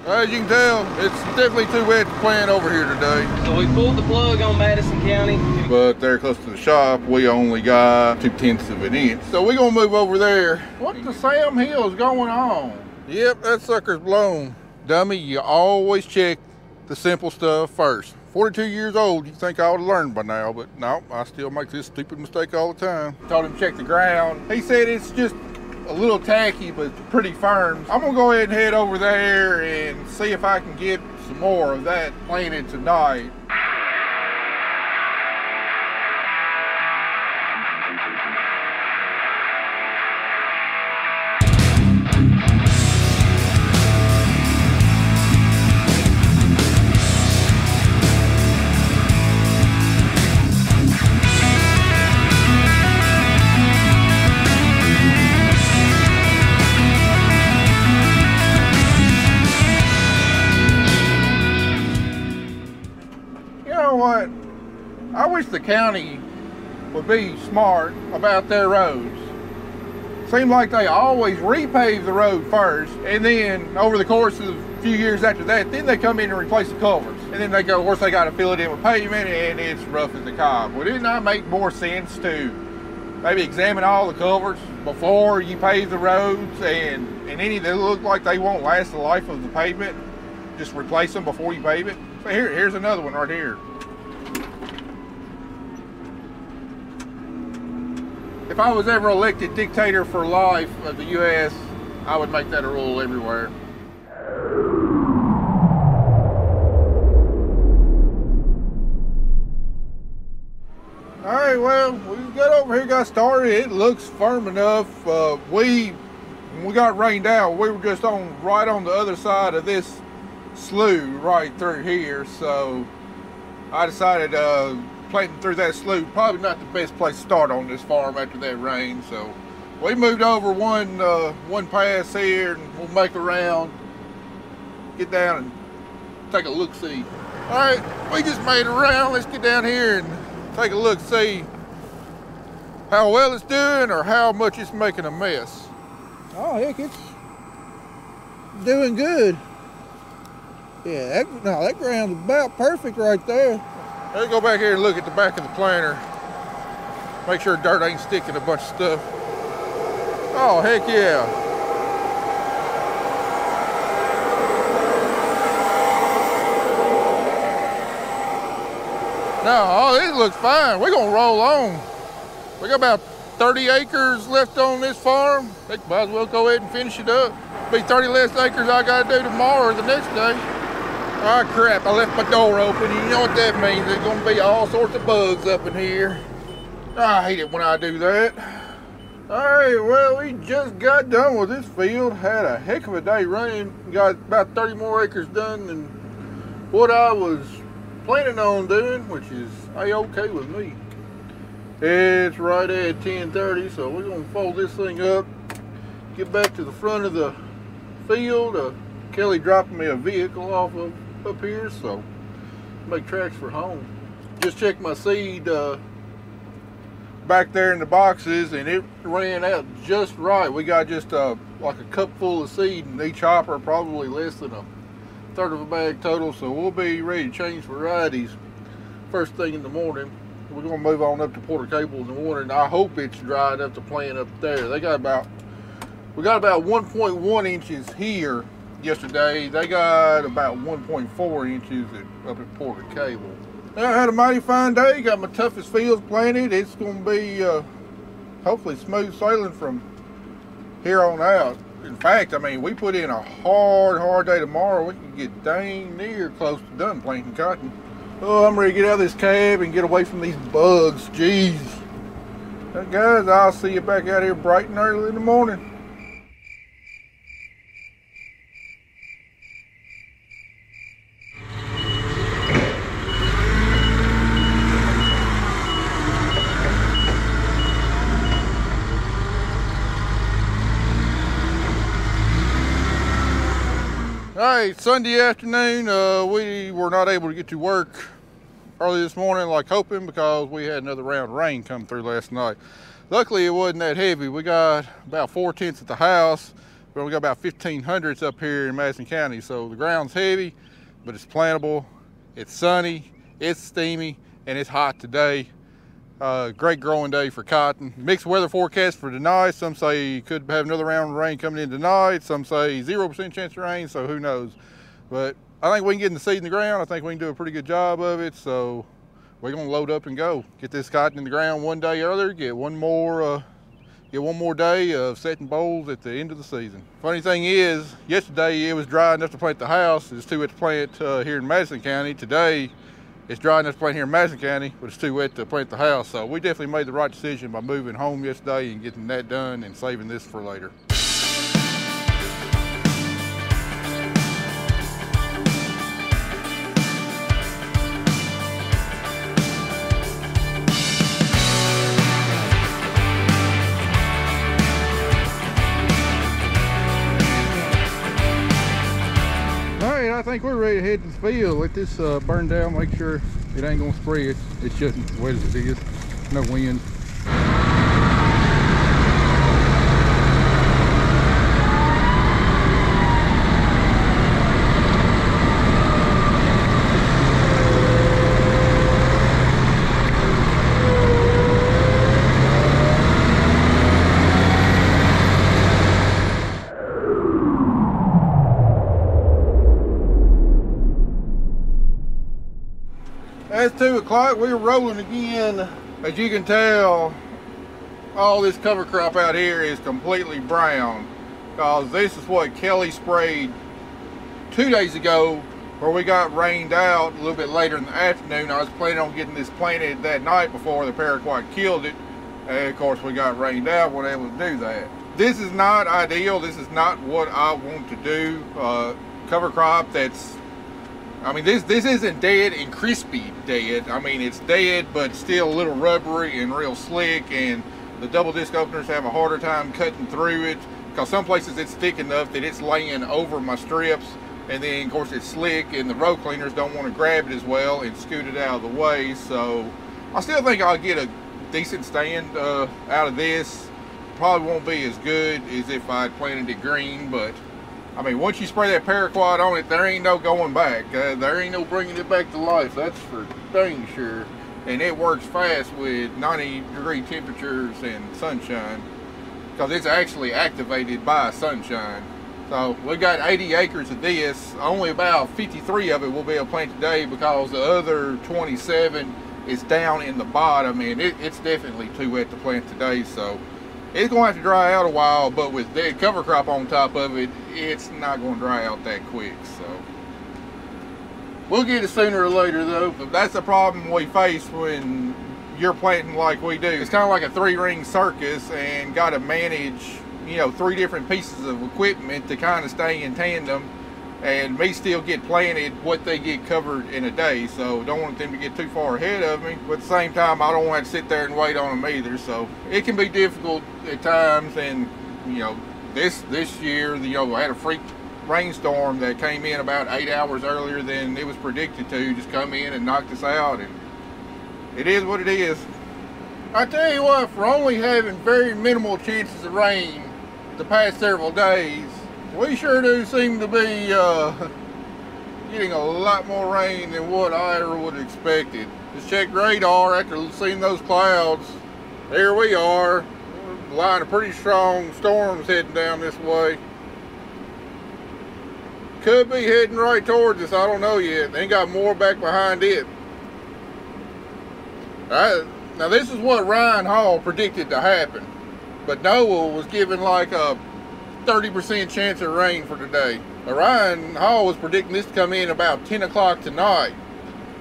As you can tell, it's definitely too wet to plant over here today. So we pulled the plug on Madison County. But there close to the shop, we only got 2/10 of an inch. So we're gonna move over there. What the Sam Hill's going on? Yep, that sucker's blown. Dummy, you always check the simple stuff first. 42 years old, you think I would have learned by now, but no, I still make this stupid mistake all the time. Told him to check the ground. He said it's just a little tacky, but pretty firm. I'm gonna go ahead and head over there and see if I can get some more of that planted tonight. What? I wish the county would be smart about their roads. Seems like they always repave the road first, and then over the course of a few years after that, then they come in and replace the culverts. And then they go, of course, they got to fill it in with pavement, and it's rough as a cob. Would it not make more sense to maybe examine all the culverts before you pave the roads, and any that look like they won't last the life of the pavement, just replace them before you pave it? So here's another one right here. If I was ever elected dictator for life of the U.S., I would make that a rule everywhere. All right, well, we got over here, got started. It looks firm enough. When we got rained out, we were just right on the other side of this slough right through here. So I decided planting through that slough, probably not the best place to start on this farm after that rain. So we moved over one pass here, and we'll make a round, get down and take a look-see. All right, we just made a round. Let's get down here and take a look, see how well it's doing or how much it's making a mess. Oh heck, it's doing good. Yeah, that ground's about perfect right there. Let's go back here and look at the back of the planter. Make sure dirt ain't sticking a bunch of stuff. Oh, heck yeah. No, it looks fine. We're gonna roll on. We got about 30 acres left on this farm. I think might as well go ahead and finish it up. Be 30 less acres I gotta do tomorrow or the next day. Oh crap, I left my door open. You know what that means. There's gonna be all sorts of bugs up in here. I hate it when I do that. All right, well, we just got done with this field. Had a heck of a day running. Got about 30 more acres done than what I was planning on doing, which is a-okay with me. It's right at 10:30, so we're gonna fold this thing up, get back to the front of the field. Kelly dropping me a vehicle off of up here, so make tracks for home. Just checked my seed back there in the boxes, and it ran out just right. We got just like a cup full of seed in each hopper, probably less than a third of a bag total, so we'll be ready to change varieties first thing in the morning. We're gonna move on up to Porter Cable in the morning. I hope it's dry enough to plant up there. We got about 1.1 inches here yesterday. They got about 1.4 inches up at Porter Cable. I had a mighty fine day. Got my toughest fields planted. It's going to be hopefully smooth sailing from here on out. In fact, I mean, we put in a hard day tomorrow. We can get dang near close to done planting cotton. Oh, I'm ready to get out of this cab and get away from these bugs. Jeez. Now, guys, I'll see you back out here bright and early in the morning. Hey, Sunday afternoon, we were not able to get to work early this morning like hoping because we had another round of rain come through last night. Luckily, it wasn't that heavy. We got about 4/10 at the house, We only got about 1,500s up here in Madison County. So the ground's heavy, but it's plantable. It's sunny, it's steamy, and it's hot today. Great growing day for cotton. Mixed weather forecast for tonight. Some say you could have another round of rain coming in tonight. Some say 0% chance of rain, so who knows. But I think we can get the seed in the ground. I think we can do a pretty good job of it. So we're gonna load up and go. Get this cotton in the ground one day earlier, get one more day of setting bowls at the end of the season. Funny thing is, yesterday it was dry enough to plant the house. It's too wet to plant here in Madison County. Today, it's dry enough to plant here in Madison County, but it's too wet to plant the house. So we definitely made the right decision by moving home yesterday and getting that done and saving this for later. I think we're ready to head to the field. Let this burn down, make sure it ain't gonna spray it. It shouldn't, wet as it is, no wind. It's 2 o'clock, we're rolling again. As you can tell, all this cover crop out here is completely brown, because this is what Kelly sprayed 2 days ago, where we got rained out a little bit later in the afternoon. I was planning on getting this planted that night before the paraquat killed it, and of course we got rained out, weren't able to do that. This is not ideal. This is not what I want to do. Cover crop that's, I mean, this isn't dead and crispy dead. I mean, it's dead, but still a little rubbery and real slick, and the double disc openers have a harder time cutting through it, because some places it's thick enough that it's laying over my strips, and then of course it's slick and the row cleaners don't want to grab it as well and scoot it out of the way. So I still think I'll get a decent stand out of this. Probably won't be as good as if I planted it green, but I mean, once you spray that paraquat on it, there ain't no going back. There ain't no bringing it back to life, that's for dang sure. And it works fast with 90-degree temperatures and sunshine, because it's actually activated by sunshine. So we got 80 acres of this. Only about 53 of it will be able to plant today, because the other 27 is down in the bottom, and it's definitely too wet to plant today. So it's going to have to dry out a while, but with dead cover crop on top of it, it's not going to dry out that quick. So we'll get it sooner or later though. But that's the problem we face when you're planting like we do. It's kind of like a 3-ring circus, and got to manage, you know, 3 different pieces of equipment to kind of stay in tandem, and me still get planted what they get covered in a day. So don't want them to get too far ahead of me, but at the same time I don't want to sit there and wait on them either. So it can be difficult at times. And you know, this year, you know, I had a freak rainstorm that came in about 8 hours earlier than it was predicted to, just come in and knocked us out, and it is what it is. I tell you what, for only having very minimal chances of rain the past several days, we sure do seem to be getting a lot more rain than what I ever would have expected. Just checked radar after seeing those clouds. There we are, line of pretty strong storms heading down this way. Could be heading right towards us, I don't know yet. They ain't got more back behind it. Now this is what Ryan Hall predicted to happen, but Noah was given like a 30% chance of rain for today. Ryan Hall was predicting this to come in about 10 o'clock tonight.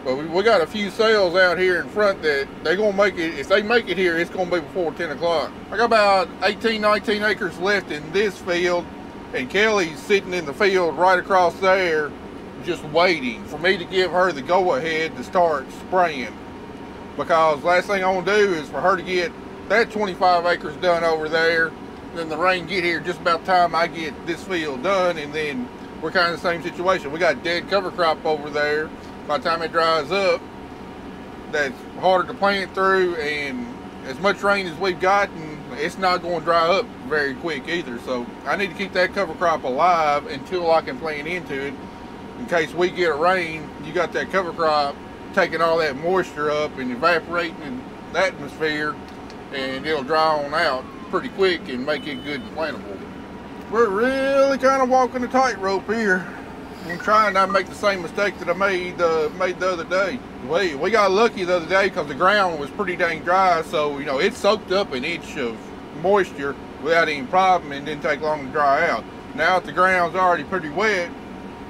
But we got a few cells out here in front that they're going to make it. If they make it here, it's going to be before 10 o'clock. I got about 18, 19 acres left in this field, and Kelly's sitting in the field right across there just waiting for me to give her the go-ahead to start spraying. Because last thing I want to do is for her to get that 25 acres done over there, then the rain get here just about the time I get this field done, and then we're kind of the same situation. We got dead cover crop over there. By the time it dries up, that's harder to plant through, and as much rain as we've gotten, it's not going to dry up very quick either. So I need to keep that cover crop alive until I can plant into it. In case we get a rain, you got that cover crop taking all that moisture up and evaporating in the atmosphere, and it'll dry on out pretty quick and make it good and plantable. We're really kind of walking a tightrope here. I'm trying not to make the same mistake that I made the other day. We got lucky the other day because the ground was pretty dang dry, so you know it soaked up an inch of moisture without any problem and didn't take long to dry out. Now that the ground's already pretty wet,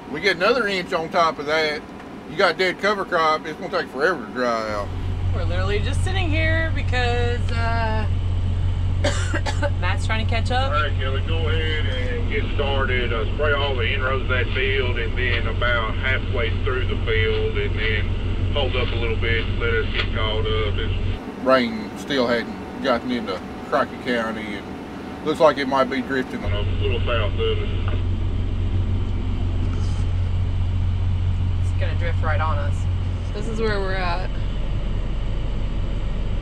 we get another inch on top of that. You got dead cover crop, it's gonna take forever to dry out. We're literally just sitting here because Matt's trying to catch up. All right, Kelly, go ahead and get started. Spray all the inroads of that field, and then about halfway through the field, and then hold up a little bit, let us get caught up. Rain still hadn't gotten into Crockett County, and looks like it might be drifting A little south of it. It's gonna drift right on us. This is where we're at.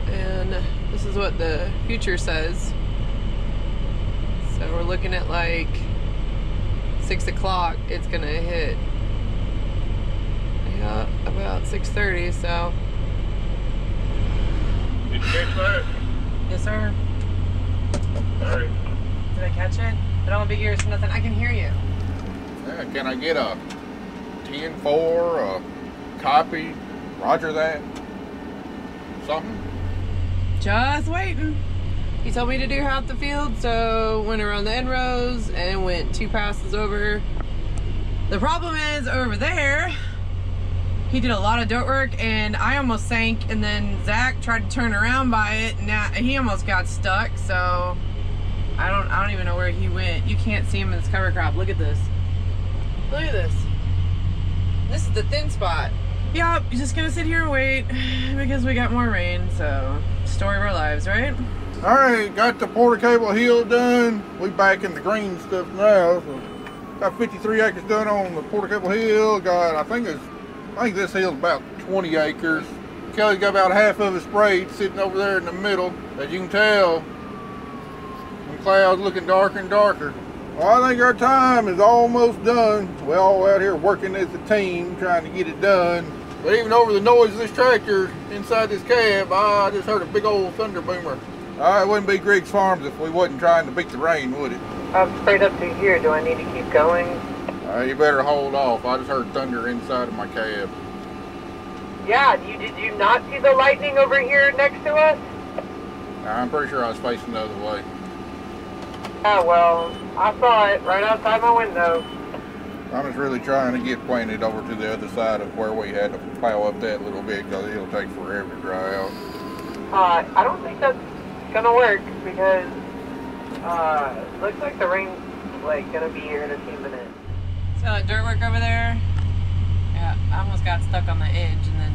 And this is what the future says. So we're looking at like 6 o'clock. It's gonna hit. Yeah, about 6:30. So. Did you catch that? Yes, sir. All right. Did I catch it? I don't want big ears for nothing. I can hear you. Yeah, can I get a 10-4, a copy, roger that, something? Just waiting. He told me to do half the field, so went around the end rows and went 2 passes over. The problem is over there, he did a lot of dirt work and I almost sank, and then Zach tried to turn around by it and now he almost got stuck, so I don't even know where he went. You can't see him in this cover crop. Look at this. Look at this. This is the thin spot. Yep, just gonna sit here and wait because we got more rain, so story of our lives, right? All right, got the Porter Cable Hill done. We back in the green stuff now. So got 53 acres done on the Porter Cable Hill. Got, I think this hill's about 20 acres. Kelly's got about half of it sprayed, sitting over there in the middle. As you can tell, the clouds looking darker and darker. Well, I think our time is almost done. We're all out here working as a team, trying to get it done. But even over the noise of this tractor inside this cab, I just heard a big old thunder boomer. It wouldn't be Griggs Farms if we wasn't trying to beat the rain, would it? I'm sprayed up to here. Do I need to keep going? You better hold off. I just heard thunder inside of my cab. Yeah, did you not see the lightning over here next to us? I'm pretty sure I was facing the other way. Oh, well, I saw it right outside my window. I'm just really trying to get planted over to the other side of where we had to plow up that little bit because it'll take forever to dry out. I don't think that's gonna work because looks like the rain's like gonna be here in a few minutes. So that dirt work over there, yeah, I almost got stuck on the edge and then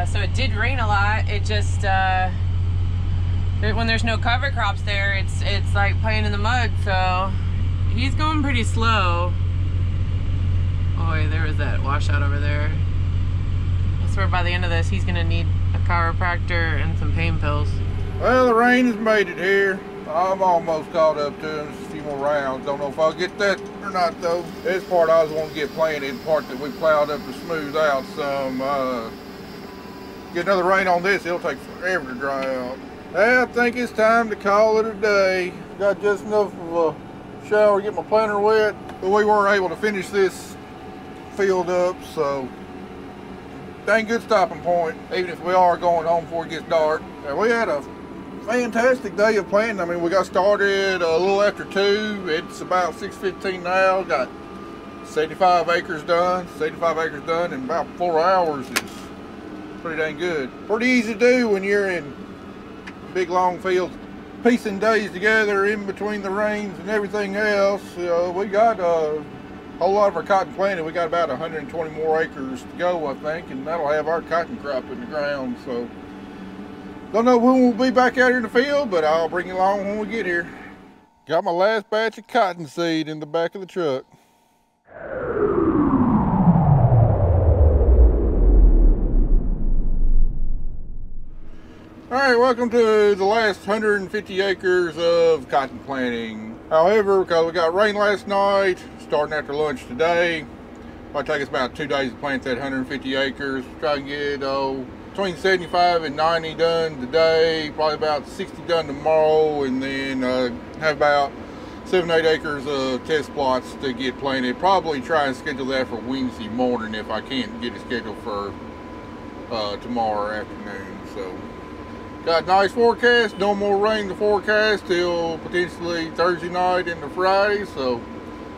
so it did rain a lot. It just when there's no cover crops there, it's like playing in the mud. So he's going pretty slow. Oh, yeah, there was that washout over there. I swear by the end of this, he's gonna need a chiropractor and some pain pills. Well, the rain has made it here. I'm almost caught up to him. Just a few more rounds. Don't know if I'll get that or not though. This part I was wanting to get planted, the part that we plowed up to smooth out some. Get another rain on this, it'll take forever to dry out. I think it's time to call it a day. Got just enough of a shower to get my planter wet, but we weren't able to finish this field up, so dang good stopping point, even if we are going home before it gets dark. And we had a fantastic day of planting. I mean, we got started a little after 2. It's about 6:15 now. Got 75 acres done. 75 acres done in about 4 hours is pretty dang good. Pretty easy to do when you're in big long fields, piecing days together in between the rains and everything else. We got a whole lot of our cotton planted. We got about 120 more acres to go, I think, and that'll have our cotton crop in the ground. So don't know when we'll be back out here in the field, but I'll bring you along when we get here. Got my last batch of cotton seed in the back of the truck. All right, welcome to the last 150 acres of cotton planting. However, because we got rain last night, starting after lunch today, it'll take us about 2 days to plant that 150 acres. Try and get between 75 and 90 done today, probably about 60 done tomorrow, and then have about 7-8 acres of test plots to get planted. Probably try and schedule that for Wednesday morning if I can't get it scheduled for tomorrow afternoon. So got nice forecast, no more rain to forecast till potentially Thursday night into Friday. So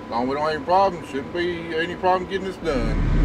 as long as we don't have any problems, shouldn't be any problem getting this done.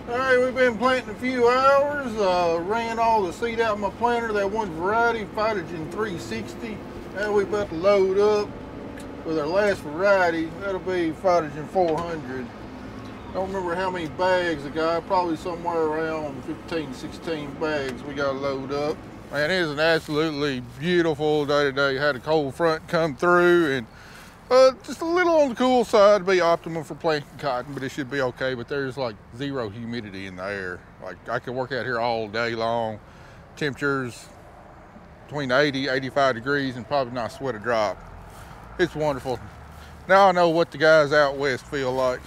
Alright, we've been planting a few hours, ran all the seed out of my planter, that one variety, Sabotaged 360. Now we're about to load up with our last variety, that'll be Sabotaged 400. Don't remember how many bags I got, probably somewhere around 15, 16 bags we got to load up. Man, it is an absolutely beautiful day today. Had a cold front come through and just a little on the cool side to be optimal for planting cotton, but it should be okay. But there's like zero humidity in the air. Like I could work out here all day long. Temperatures between 80, 85 degrees and probably not sweat a drop. It's wonderful. Now I know what the guys out west feel like.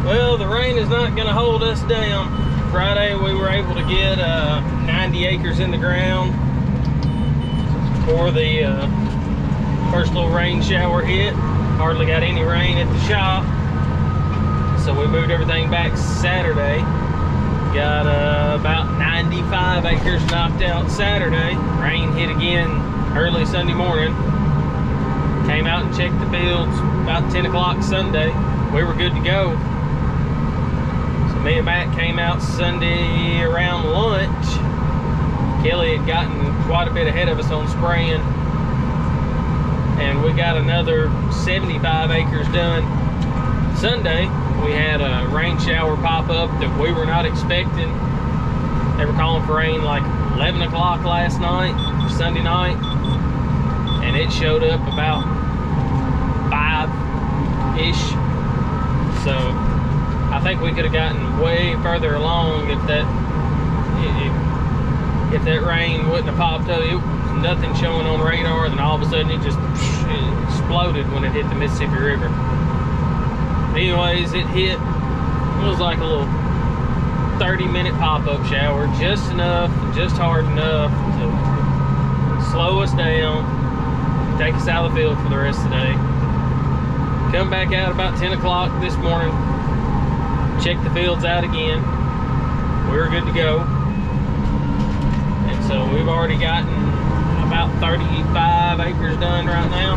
Well, the rain is not going to hold us down. Friday we were able to get 90 acres in the ground before the first little rain shower hit. Hardly got any rain at the shop, so we moved everything back Saturday. Got about 95 acres knocked out Saturday. Rain hit again early Sunday morning. Came out and checked the fields about 10 o'clock Sunday. We were good to go. So me and Matt came out Sunday around lunch. Kelly had gotten quite a bit ahead of us on spraying, and we got another 75 acres done Sunday. We had a rain shower pop up that we were not expecting. They were calling for rain like 11 o'clock last night. Sunday night, and it showed up about 5-ish. So I think we could have gotten way further along if that rain wouldn't have popped up. It was nothing showing on radar, then all of a sudden it just exploded when it hit the Mississippi River. Anyways, it was like a little 30-minute pop-up shower, just enough, just hard enough to slow us down, take us out of the field for the rest of the day. Come back out about 10 o'clock this morning, check the fields out again. We were good to go. And so we've already gotten about 35 acres done right now.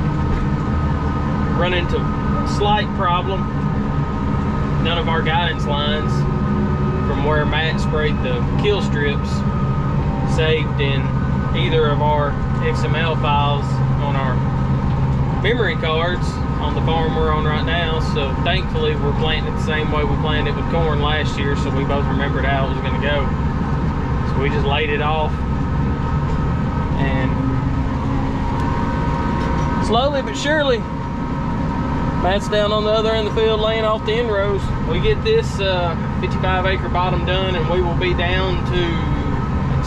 Run into a slight problem. None of our guidance lines from where Matt sprayed the kill strips saved in either of our XML files on our memory cards on the farm we're on right now. So thankfully we're planting it the same way we planted it with corn last year, so we both remembered how it was going to go. So we just laid it off, and slowly but surely Matt's down on the other end of the field laying off the inrows. We get this 55 acre bottom done, and we will be down to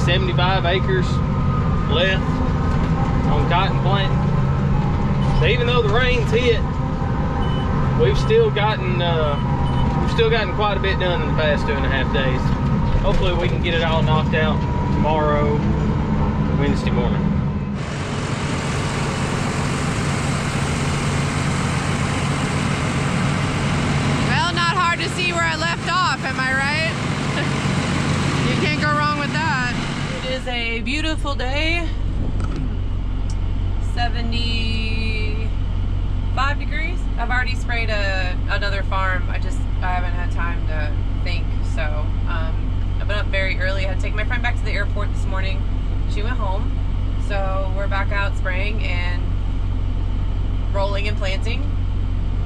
75 acres left on cotton planting. So even though the rain's hit, we've still gotten quite a bit done in the past 2.5 days. Hopefully we can get it all knocked out tomorrow, Wednesday morning. To see where I left off, am I right? You can't go wrong with that. It is a beautiful day. 75 degrees. I've already sprayed another farm. I haven't had time to think. So I've been up very early. I had to take my friend back to the airport this morning. She went home. So we're back out spraying and rolling and planting.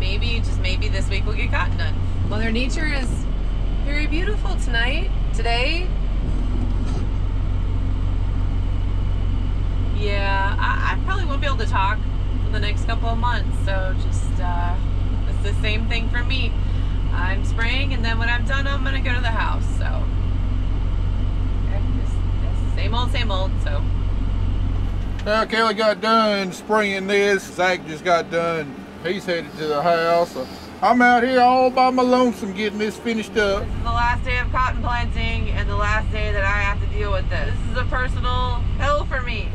Maybe, just maybe, this week we'll get cotton done. Mother Nature is very beautiful today. Yeah, I probably won't be able to talk for the next couple of months, so just, it's the same thing for me. I'm spraying, and then when I'm done, I'm gonna go to the house, so. It's same old, so. Well, Kelly got done spraying this. Zach just got done. He's headed to the house. So I'm out here all by my lonesome getting this finished up. This is the last day of cotton planting and the last day that I have to deal with this. This is a personal hell for me.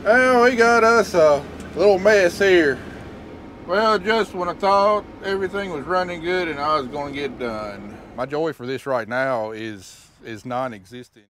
Well, we got us a little mess here. Well, just when I thought everything was running good and I was going to get done. My joy for this right now is non-existent.